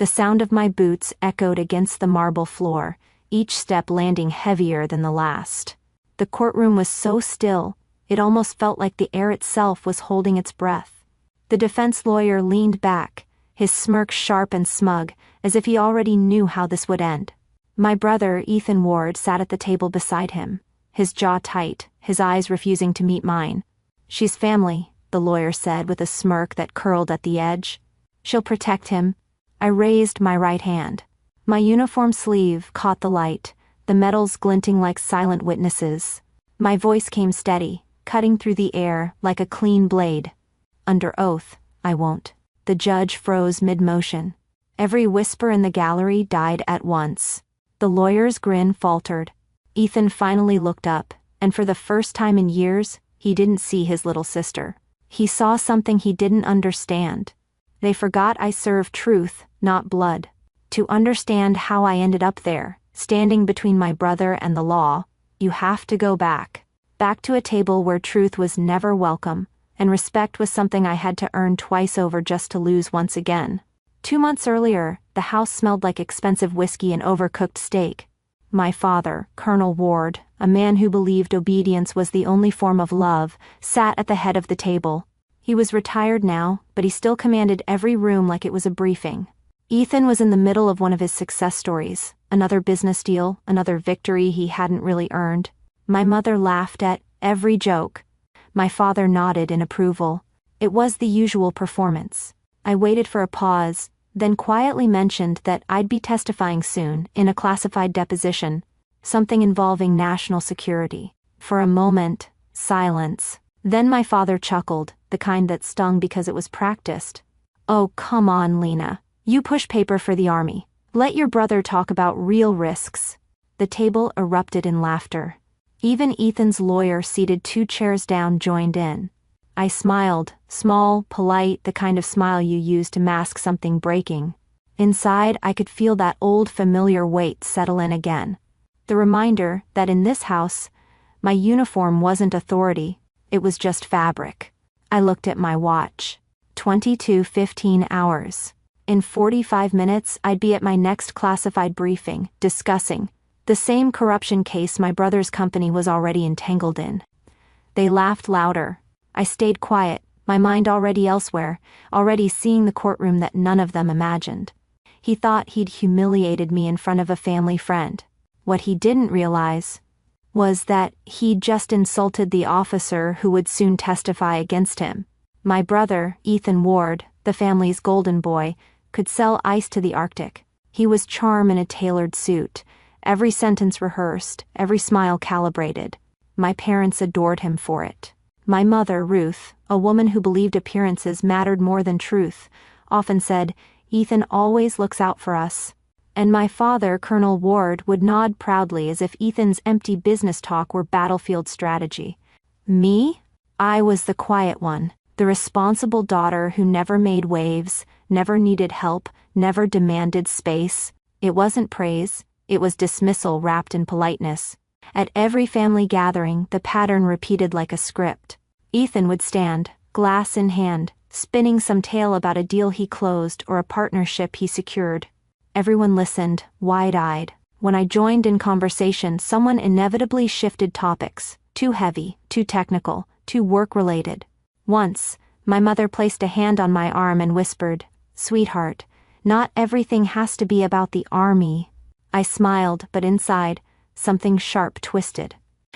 The sound of my boots echoed against the marble floor, each step landing heavier than the last. The courtroom was so still, it almost felt like the air itself was holding its breath. The defense lawyer leaned back, his smirk sharp and smug, as if he already knew how this would end. My brother, Ethan Ward, sat at the table beside him, his jaw tight, his eyes refusing to meet mine. "She's family," the lawyer said with a smirk that curled at the edge. "She'll protect him." I raised my right hand. My uniform sleeve caught the light, the metals glinting like silent witnesses. My voice came steady, cutting through the air like a clean blade. "Under oath, I won't." The judge froze mid-motion. Every whisper in the gallery died at once. The lawyer's grin faltered. Ethan finally looked up, and for the first time in years, he didn't see his little sister. He saw something he didn't understand. They forgot I serve truth, not blood. To understand how I ended up there, standing between my brother and the law, you have to go back. Back to a table where truth was never welcome, and respect was something I had to earn twice over just to lose once again. 2 months earlier, the house smelled like expensive whiskey and overcooked steak. My father, Colonel Ward, a man who believed obedience was the only form of love, sat at the head of the table. He was retired now, but he still commanded every room like it was a briefing. Ethan was in the middle of one of his success stories, another business deal, another victory he hadn't really earned. My mother laughed at every joke. My father nodded in approval. It was the usual performance. I waited for a pause, then quietly mentioned that I'd be testifying soon, in a classified deposition, something involving national security. For a moment, silence. Then my father chuckled, the kind that stung because it was practiced. "Oh, come on, Lena. You push paper for the army. Let your brother talk about real risks." The table erupted in laughter. Even Ethan's lawyer, seated 2 chairs down, joined in. I smiled, small, polite, the kind of smile you use to mask something breaking. Inside, I could feel that old familiar weight settle in again. The reminder that in this house, my uniform wasn't authority, it was just fabric. I looked at my watch. 22:15 hours. In 45 minutes, I'd be at my next classified briefing, discussing the same corruption case my brother's company was already entangled in. They laughed louder. I stayed quiet, my mind already elsewhere, already seeing the courtroom that none of them imagined. He thought he'd humiliated me in front of a family friend. What he didn't realize was that he'd just insulted the officer who would soon testify against him. My brother, Ethan Ward, the family's golden boy, could sell ice to the Arctic. He was charm in a tailored suit, every sentence rehearsed, every smile calibrated. My parents adored him for it. My mother, Ruth, a woman who believed appearances mattered more than truth, often said, "Ethan always looks out for us." And my father, Colonel Ward, would nod proudly as if Ethan's empty business talk were battlefield strategy. Me? I was the quiet one, the responsible daughter who never made waves, never needed help, never demanded space. It wasn't praise, it was dismissal wrapped in politeness. At every family gathering, the pattern repeated like a script. Ethan would stand, glass in hand, spinning some tale about a deal he closed or a partnership he secured. Everyone listened, wide-eyed. When I joined in conversation, someone inevitably shifted topics, too heavy, too technical, too work-related. Once, my mother placed a hand on my arm and whispered, "Sweetheart, not everything has to be about the army." I smiled, but inside, something sharp twisted.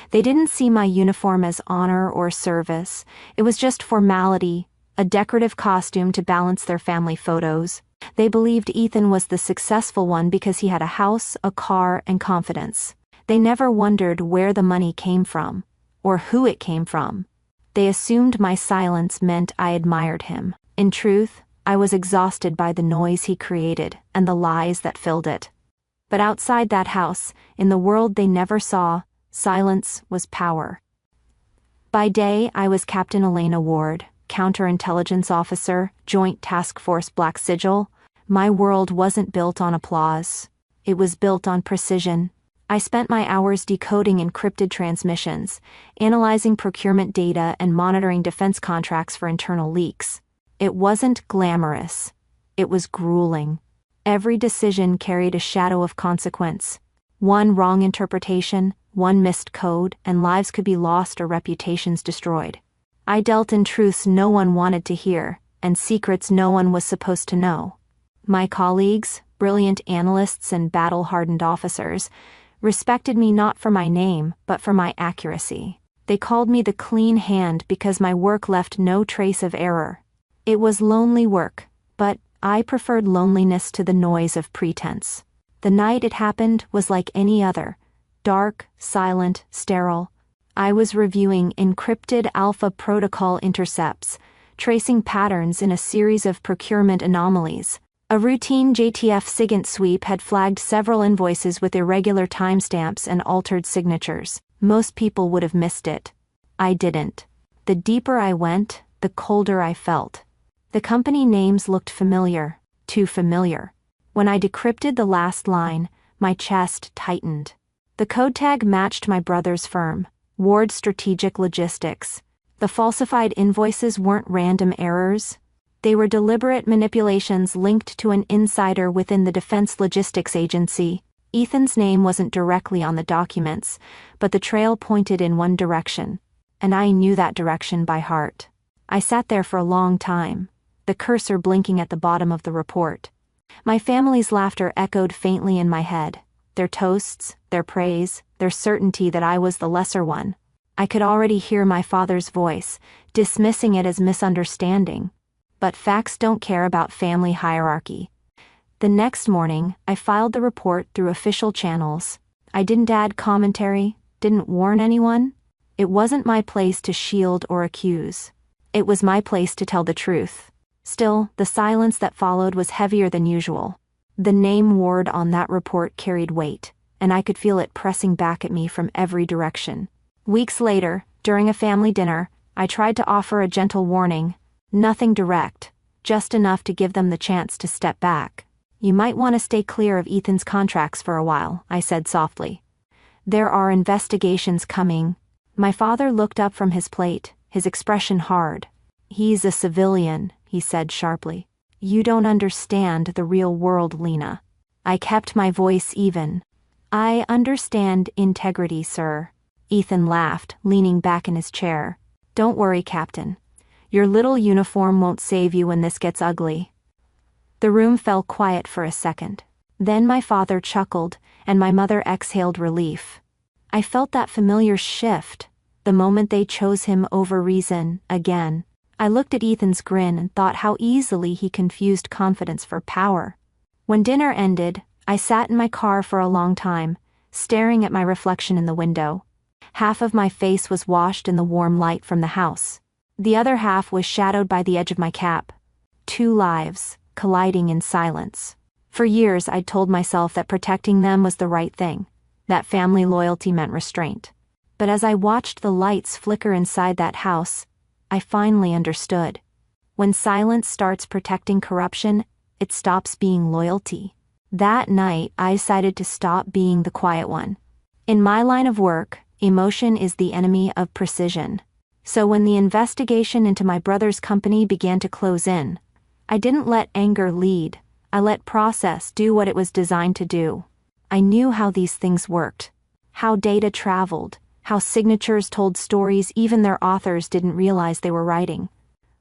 They didn't see my uniform as honor or service. It was just formality, a decorative costume to balance their family photos. They believed Ethan was the successful one because he had a house, a car, and confidence. They never wondered where the money came from, or who it came from. They assumed my silence meant I admired him. In truth, I was exhausted by the noise he created and the lies that filled it. But outside that house, in the world they never saw, silence was power. By day, I was Captain Elena Ward, counterintelligence officer, Joint Task Force Black Sigil. My world wasn't built on applause. It was built on precision. I spent my hours decoding encrypted transmissions, analyzing procurement data, and monitoring defense contracts for internal leaks. It wasn't glamorous. It was grueling. Every decision carried a shadow of consequence. One wrong interpretation, one missed code, and lives could be lost or reputations destroyed. I dealt in truths no one wanted to hear, and secrets no one was supposed to know. My colleagues, brilliant analysts and battle-hardened officers, respected me not for my name, but for my accuracy. They called me the clean hand because my work left no trace of error. It was lonely work, but I preferred loneliness to the noise of pretense. The night it happened was like any other. Dark, silent, sterile. I was reviewing encrypted Alpha Protocol intercepts, tracing patterns in a series of procurement anomalies. A routine JTF SIGINT sweep had flagged several invoices with irregular timestamps and altered signatures. Most people would have missed it. I didn't. The deeper I went, the colder I felt. The company names looked familiar, too familiar. When I decrypted the last line, my chest tightened. The code tag matched my brother's firm, Ward Strategic Logistics. The falsified invoices weren't random errors. They were deliberate manipulations linked to an insider within the Defense Logistics Agency. Ethan's name wasn't directly on the documents, but the trail pointed in one direction, and I knew that direction by heart. I sat there for a long time, the cursor blinking at the bottom of the report. My family's laughter echoed faintly in my head, their toasts, their praise, their certainty that I was the lesser one. I could already hear my father's voice, dismissing it as misunderstanding. But facts don't care about family hierarchy. The next morning, I filed the report through official channels. I didn't add commentary, didn't warn anyone. It wasn't my place to shield or accuse. It was my place to tell the truth. Still, the silence that followed was heavier than usual. The name Ward on that report carried weight, and I could feel it pressing back at me from every direction. Weeks later, during a family dinner, I tried to offer a gentle warning. Nothing direct, just enough to give them the chance to step back. You might want to stay clear of Ethan's contracts for a while, I said softly. There are investigations coming. My father looked up from his plate, his expression hard. He's a civilian, he said sharply. You don't understand the real world, Lena. I kept my voice even. I understand integrity, sir. Ethan laughed, leaning back in his chair. Don't worry, Captain. Your little uniform won't save you when this gets ugly. The room fell quiet for a second. Then my father chuckled, and my mother exhaled relief. I felt that familiar shift, the moment they chose him over reason, again. I looked at Ethan's grin and thought how easily he confused confidence for power. When dinner ended, I sat in my car for a long time, staring at my reflection in the window. Half of my face was washed in the warm light from the house. The other half was shadowed by the edge of my cap. Two lives, colliding in silence. For years I'd told myself that protecting them was the right thing, that family loyalty meant restraint. But as I watched the lights flicker inside that house, I finally understood. When silence starts protecting corruption, it stops being loyalty. That night I decided to stop being the quiet one. In my line of work, emotion is the enemy of precision. So when the investigation into my brother's company began to close in, I didn't let anger lead. I let process do what it was designed to do. I knew how these things worked, how data traveled, how signatures told stories even their authors didn't realize they were writing.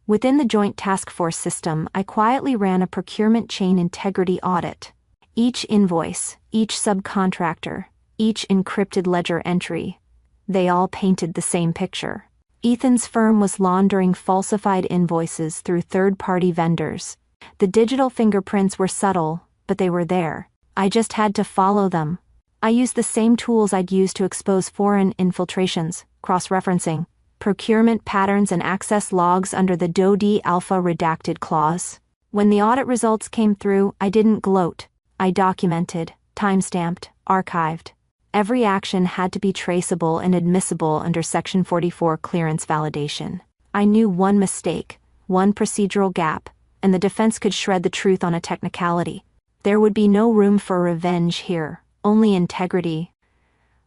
Within the Joint Task Force system, I quietly ran a procurement chain integrity audit. Each invoice, each subcontractor, each encrypted ledger entry, they all painted the same picture. Ethan's firm was laundering falsified invoices through third-party vendors. The digital fingerprints were subtle, but they were there. I just had to follow them. I used the same tools I'd used to expose foreign infiltrations, cross-referencing, procurement patterns and access logs under the DoD Alpha redacted clause. When the audit results came through, I didn't gloat. I documented, timestamped, archived. Every action had to be traceable and admissible under Section 44 clearance validation. I knew one mistake, one procedural gap, and the defense could shred the truth on a technicality. There would be no room for revenge here, only integrity.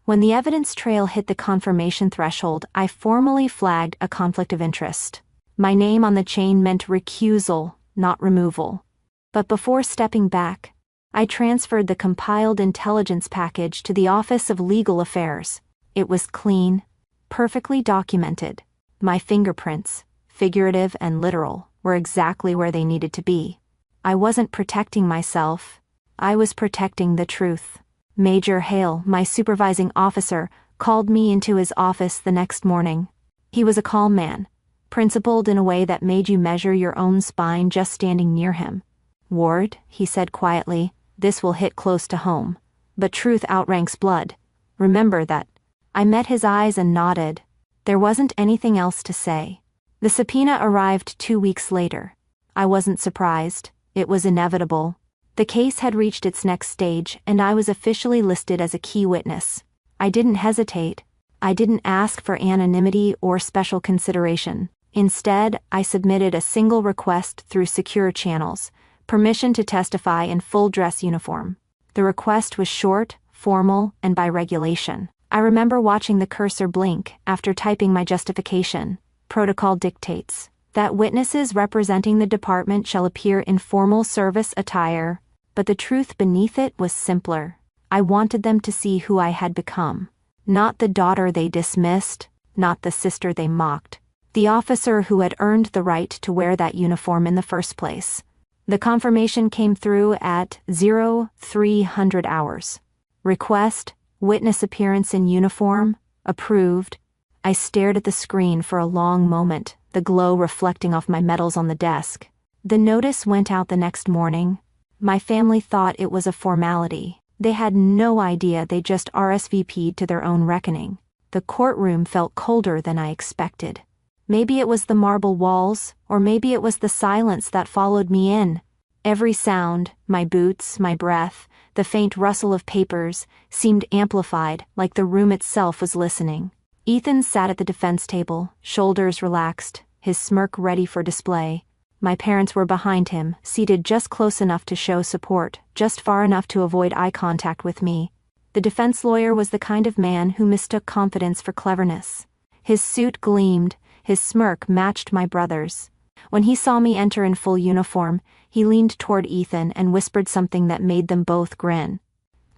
When the evidence trail hit the confirmation threshold, I formally flagged a conflict of interest. My name on the chain meant recusal, not removal. But before stepping back, I transferred the compiled intelligence package to the Office of Legal Affairs. It was clean, perfectly documented. My fingerprints, figurative and literal, were exactly where they needed to be. I wasn't protecting myself. I was protecting the truth. Major Hale, my supervising officer, called me into his office the next morning. He was a calm man, principled in a way that made you measure your own spine just standing near him. "Ward," he said quietly, "this will hit close to home. But truth outranks blood. Remember that." I met his eyes and nodded. There wasn't anything else to say. The subpoena arrived 2 weeks later. I wasn't surprised. It was inevitable. The case had reached its next stage, and I was officially listed as a key witness. I didn't hesitate. I didn't ask for anonymity or special consideration. Instead, I submitted a single request through secure channels: permission to testify in full dress uniform. The request was short, formal, and by regulation. I remember watching the cursor blink after typing my justification. Protocol dictates that witnesses representing the department shall appear in formal service attire, but the truth beneath it was simpler. I wanted them to see who I had become. Not the daughter they dismissed, not the sister they mocked. The officer who had earned the right to wear that uniform in the first place. The confirmation came through at 0300 hours. Request, witness appearance in uniform, approved. I stared at the screen for a long moment, the glow reflecting off my medals on the desk. The notice went out the next morning. My family thought it was a formality. They had no idea they just RSVP'd to their own reckoning. The courtroom felt colder than I expected. Maybe it was the marble walls, or maybe it was the silence that followed me in. Every sound, my boots, my breath, the faint rustle of papers, seemed amplified, like the room itself was listening. Ethan sat at the defense table, shoulders relaxed, his smirk ready for display. My parents were behind him, seated just close enough to show support, just far enough to avoid eye contact with me. The defense lawyer was the kind of man who mistook confidence for cleverness. His suit gleamed, his smirk matched my brother's. When he saw me enter in full uniform, he leaned toward Ethan and whispered something that made them both grin.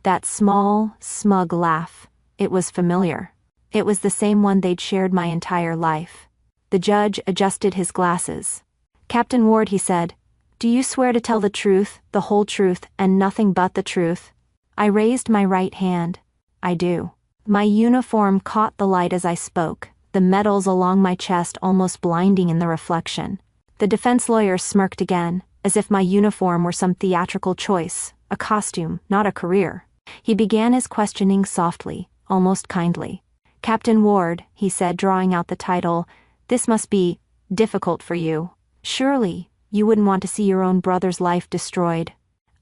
That small, smug laugh. It was familiar. It was the same one they'd shared my entire life. The judge adjusted his glasses. "Captain Ward," he said, "do you swear to tell the truth, the whole truth, and nothing but the truth?" I raised my right hand. "I do." My uniform caught the light as I spoke, the medals along my chest almost blinding in the reflection. The defense lawyer smirked again, as if my uniform were some theatrical choice, a costume, not a career. He began his questioning softly, almost kindly. "Captain Ward," he said, drawing out the title, "this must be difficult for you. Surely, you wouldn't want to see your own brother's life destroyed."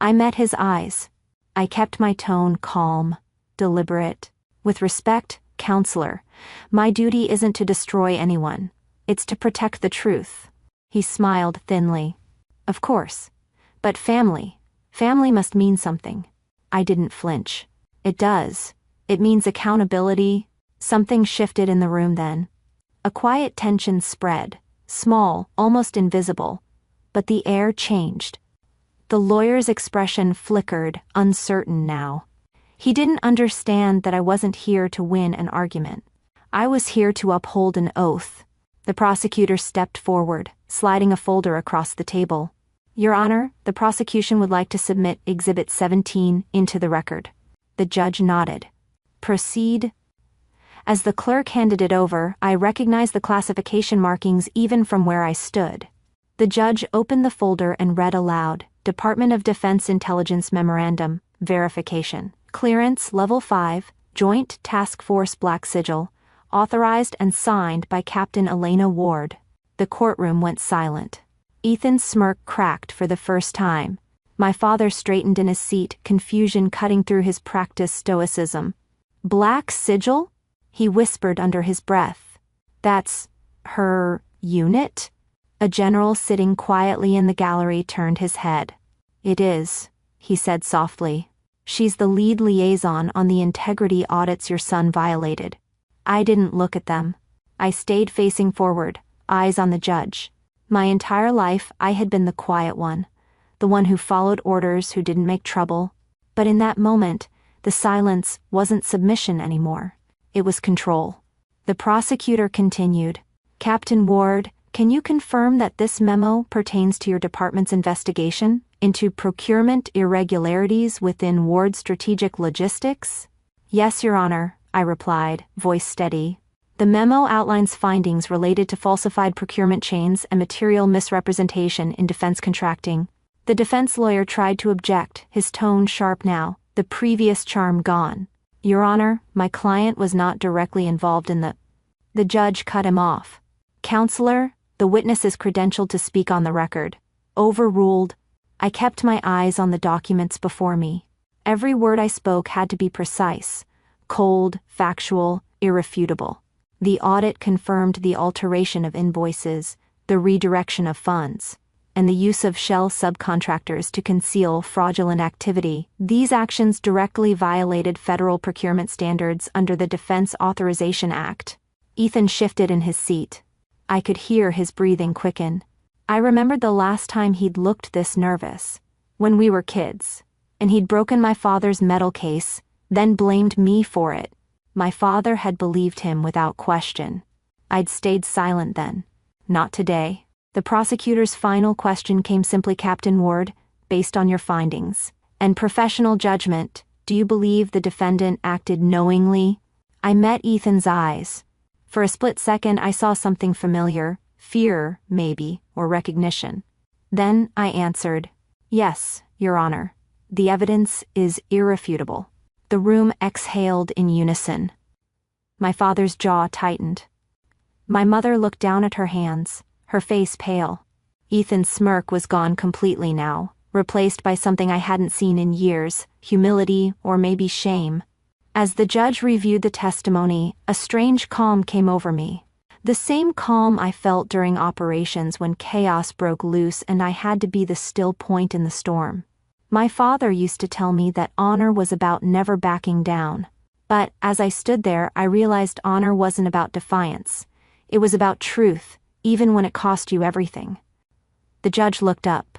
I met his eyes. I kept my tone calm, deliberate. "With respect, counselor, my duty isn't to destroy anyone. It's to protect the truth." He smiled thinly. "Of course. But family must mean something." I didn't flinch. "It does. It means accountability." Something shifted in the room then. A quiet tension spread, small, almost invisible. But the air changed. The lawyer's expression flickered, uncertain now. He didn't understand that I wasn't here to win an argument. I was here to uphold an oath. The prosecutor stepped forward, sliding a folder across the table. "Your Honor, the prosecution would like to submit Exhibit 17 into the record." The judge nodded. "Proceed." As the clerk handed it over, I recognized the classification markings even from where I stood. The judge opened the folder and read aloud, "Department of Defense Intelligence Memorandum, Verification. Clearance Level 5, Joint Task Force Black Sigil, authorized and signed by Captain Elena Ward." The courtroom went silent. Ethan's smirk cracked for the first time. My father straightened in his seat, confusion cutting through his practiced stoicism. "Black Sigil?" he whispered under his breath. "That's her unit?" A general sitting quietly in the gallery turned his head. "It is," he said softly. "She's the lead liaison on the integrity audits your son violated." I didn't look at them. I stayed facing forward, eyes on the judge. My entire life I had been the quiet one, the one who followed orders, who didn't make trouble. But in that moment, the silence wasn't submission anymore. It was control. The prosecutor continued, "Captain Ward, can you confirm that this memo pertains to your department's investigation into procurement irregularities within Ward Strategic Logistics?" "Yes, Your Honor," I replied, voice steady. "The memo outlines findings related to falsified procurement chains and material misrepresentation in defense contracting." The defense lawyer tried to object, his tone sharp now, the previous charm gone. "Your Honor, my client was not directly involved in the—" The judge cut him off. "Counselor, the witness is credentialed to speak on the record." Overruled. I kept my eyes on the documents before me. Every word I spoke had to be precise, cold, factual, irrefutable. The audit confirmed the alteration of invoices, the redirection of funds, and the use of shell subcontractors to conceal fraudulent activity. These actions directly violated federal procurement standards under the Defense Authorization Act. Ethan shifted in his seat. I could hear his breathing quicken. I remembered the last time he'd looked this nervous. When we were kids. And he'd broken my father's metal case, then blamed me for it. My father had believed him without question. I'd stayed silent then. Not today. The prosecutor's final question came simply, "Captain Ward, based on your findings and professional judgment, do you believe the defendant acted knowingly?" I met Ethan's eyes. For a split second I saw something familiar, fear, maybe, or recognition. Then I answered, "Yes, Your Honor. The evidence is irrefutable." The room exhaled in unison. My father's jaw tightened. My mother looked down at her hands, her face pale. Ethan's smirk was gone completely now, replaced by something I hadn't seen in years, humility or maybe shame. As the judge reviewed the testimony, a strange calm came over me. The same calm I felt during operations when chaos broke loose and I had to be the still point in the storm. My father used to tell me that honor was about never backing down. But as I stood there, I realized honor wasn't about defiance. It was about truth, even when it cost you everything. The judge looked up.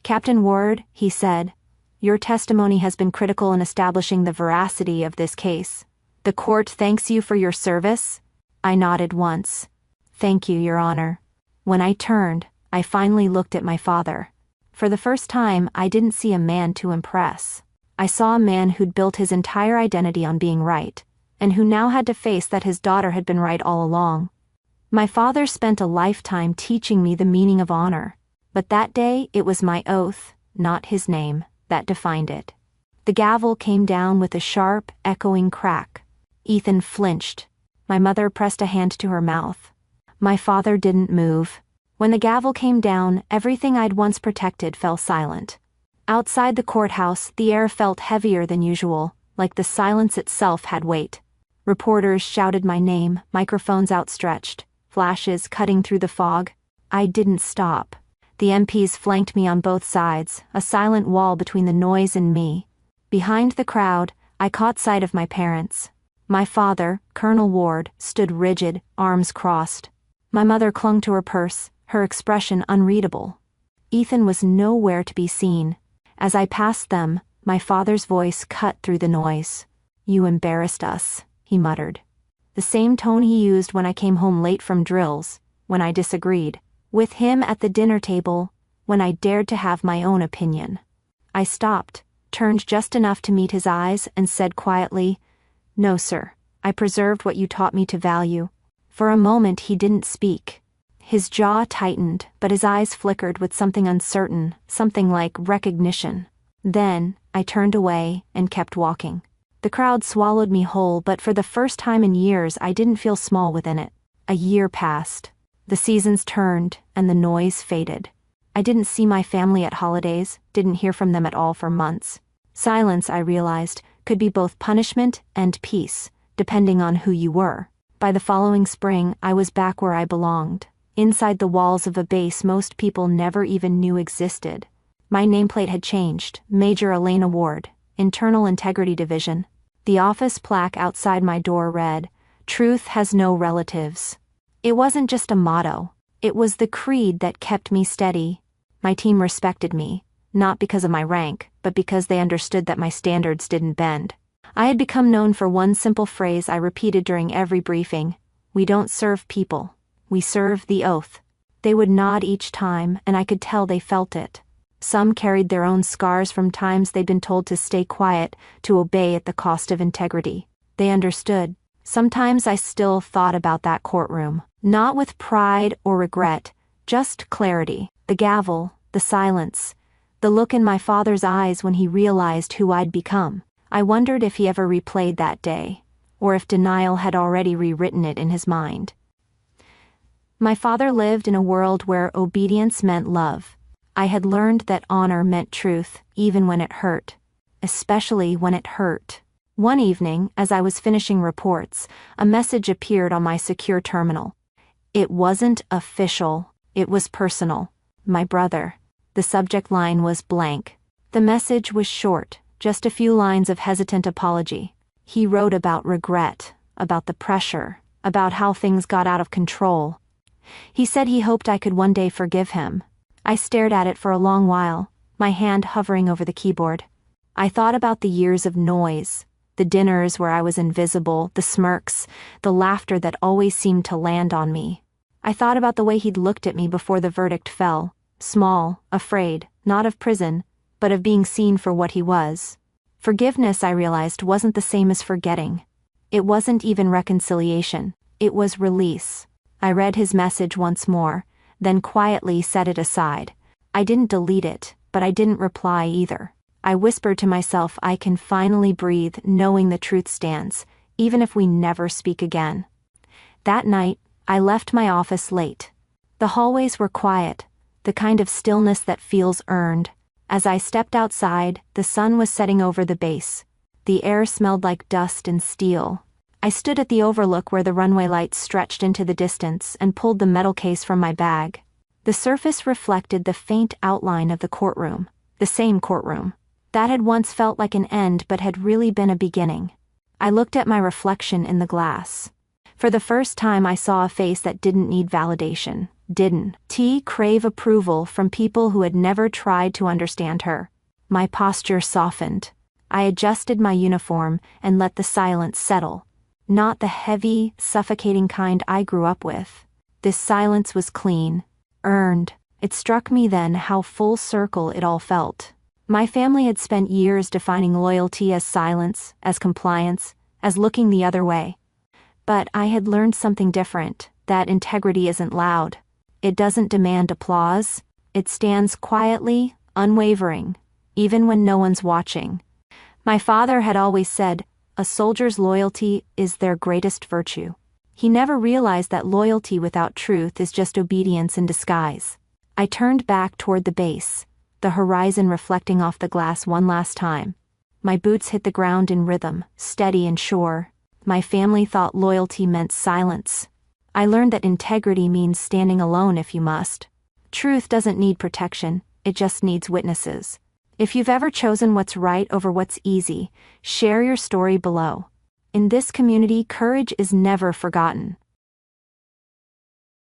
"Captain Ward," he said, "your testimony has been critical in establishing the veracity of this case. The court thanks you for your service." I nodded once. "Thank you, Your Honor." When I turned, I finally looked at my father. For the first time, I didn't see a man to impress. I saw a man who'd built his entire identity on being right, and who now had to face that his daughter had been right all along. My father spent a lifetime teaching me the meaning of honor, but that day it was my oath, not his name, that defined it. The gavel came down with a sharp, echoing crack. Ethan flinched. My mother pressed a hand to her mouth. My father didn't move. When the gavel came down, everything I'd once protected fell silent. Outside the courthouse, the air felt heavier than usual, like the silence itself had weight. Reporters shouted my name, microphones outstretched, flashes cutting through the fog. I didn't stop. The MPs flanked me on both sides, a silent wall between the noise and me. Behind the crowd, I caught sight of my parents. My father, Colonel Ward, stood rigid, arms crossed. My mother clung to her purse, her expression unreadable. Ethan was nowhere to be seen. As I passed them, my father's voice cut through the noise. "You embarrassed us," he muttered. The same tone he used when I came home late from drills, when I disagreed with him at the dinner table, when I dared to have my own opinion. I stopped, turned just enough to meet his eyes, and said quietly, "No, sir. I preserved what you taught me to value." For a moment he didn't speak. His jaw tightened, but his eyes flickered with something uncertain, something like recognition. Then, I turned away and kept walking. The crowd swallowed me whole, but for the first time in years I didn't feel small within it. A year passed. The seasons turned, and the noise faded. I didn't see my family at holidays, didn't hear from them at all for months. Silence, I realized, could be both punishment and peace, depending on who you were. By the following spring, I was back where I belonged, inside the walls of a base most people never even knew existed. My nameplate had changed, Major Elena Ward, Internal Integrity Division. The office plaque outside my door read, "Truth has no relatives." It wasn't just a motto. It was the creed that kept me steady. My team respected me. not because of my rank, but because they understood that my standards didn't bend. I had become known for one simple phrase I repeated during every briefing: "We don't serve people. We serve the oath." They would nod each time, and I could tell they felt it. Some carried their own scars from times they'd been told to stay quiet, to obey at the cost of integrity. They understood. Sometimes I still thought about that courtroom, not with pride or regret, just clarity. The gavel, the silence, the look in my father's eyes when he realized who I'd become. I wondered if he ever replayed that day, or if denial had already rewritten it in his mind. My father lived in a world where obedience meant love. I had learned that honor meant truth, even when it hurt. Especially when it hurt. One evening, as I was finishing reports, a message appeared on my secure terminal. It wasn't official, it was personal. My brother. The subject line was blank. The message was short, just a few lines of hesitant apology. He wrote about regret, about the pressure, about how things got out of control. He said he hoped I could one day forgive him. I stared at it for a long while, my hand hovering over the keyboard. I thought about the years of noise, the dinners where I was invisible, the smirks, the laughter that always seemed to land on me. I thought about the way he'd looked at me before the verdict fell, small, afraid, not of prison, but of being seen for what he was. Forgiveness, I realized, wasn't the same as forgetting. It wasn't even reconciliation, it was release. I read his message once more, then quietly set it aside. I didn't delete it, but I didn't reply either. I whispered to myself, I can finally breathe knowing the truth stands, even if we never speak again. That night, I left my office late. The hallways were quiet, the kind of stillness that feels earned. As I stepped outside, the sun was setting over the base. The air smelled like dust and steel. I stood at the overlook where the runway lights stretched into the distance and pulled the metal case from my bag. The surface reflected the faint outline of the courtroom, the same courtroom. That had once felt like an end but had really been a beginning. I looked at my reflection in the glass. For the first time I saw a face that didn't need validation, didn't crave approval from people who had never tried to understand her. My posture softened. I adjusted my uniform and let the silence settle. Not the heavy, suffocating kind I grew up with. This silence was clean, earned. It struck me then how full circle it all felt. My family had spent years defining loyalty as silence, as compliance, as looking the other way. But I had learned something different, that integrity isn't loud. It doesn't demand applause. It stands quietly, unwavering, even when no one's watching. My father had always said, a soldier's loyalty is their greatest virtue. He never realized that loyalty without truth is just obedience in disguise. I turned back toward the base, the horizon reflecting off the glass one last time. My boots hit the ground in rhythm, steady and sure. My family thought loyalty meant silence. I learned that integrity means standing alone if you must. Truth doesn't need protection, it just needs witnesses. If you've ever chosen what's right over what's easy, share your story below. In this community, courage is never forgotten.